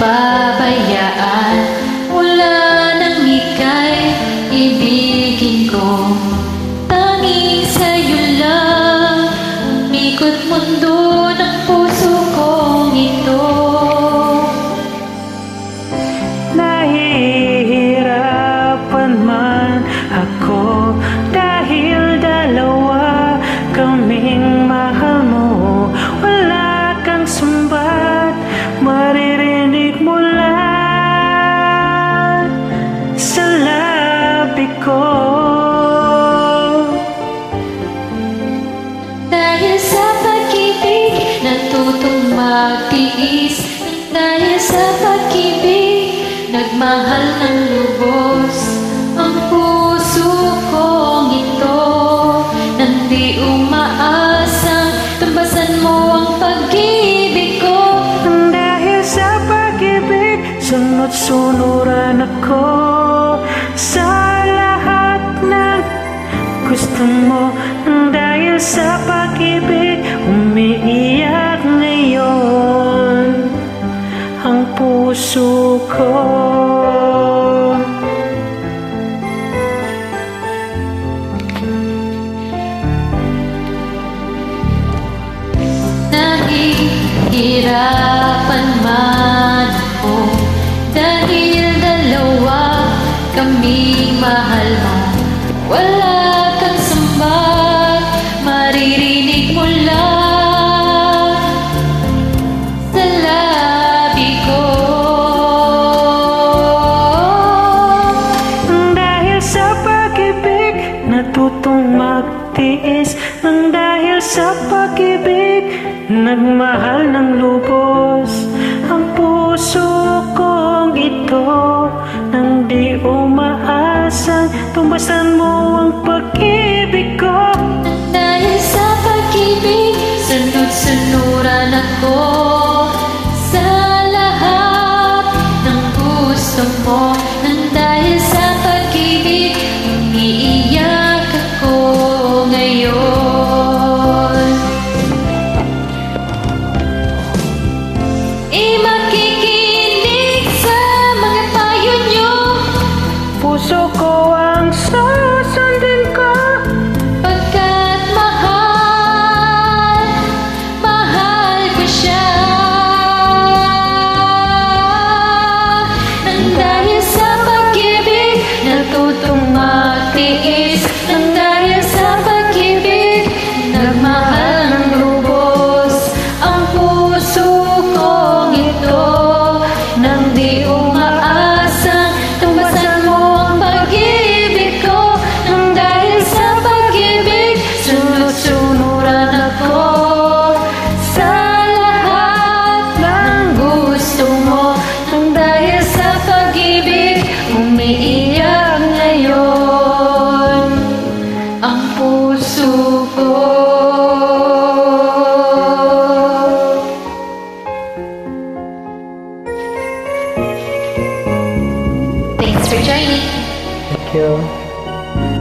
pabayaan. Mula nang ika'y ibigin ko, tanging sa'yo lang umikot mundo ng puso kong ito. Nahihirapan man ako dahil dalawa kaming mahal mo. Wala kang sumbat, maririnig mo lang sa labi ko. Dahil sa pag-ibig natutong magtiis, dahil sa pag-ibig nagmahal ng lubos ang puso kong ito. Nang di umaasang tumbasan mo ang pag-ibig ko. Dahil sa pag-ibig sunod-sunuran ako sa lahat ng gusto mo. Dahil sa pag-ibig umiiyak ngayon ang puso ko. Nahihirapan man ako dahil dalawa kaming mahal mo. Wala kang sumbat, maririnig mo lang sa labi ko. Dahil sa pag-ibig natutong magtiis. Nang dahil sa pag-ibig nagmahal ng lubos ang puso kong ito. Nang di umaasang tumbasan mo ang pag-ibig ko. Dahil sa pag-ibig sunod-sunuran ako sa lahat ng gusto mo. Nang dahil sa pag-ibig umiiyak ako ngayon. Makikinig sa mga payo nyo, Puso ko ang susundin ko. pagkat mahal, mahal ko siya. Nang dahil sa pag-ibig natutong magtiis. Nang dahil sa pag-ibig nagmahal ng lubos ang puso kong ito. Nang di umaasang tumbasan mo ang pag-ibig ko. Nang dahil sa pag-ibig sunod-sunuran ako sa lahat ng gusto mo. Nang dahil sa pag-ibig umiiyak ngayon ang puso ko. Thanks for joining. Thank you.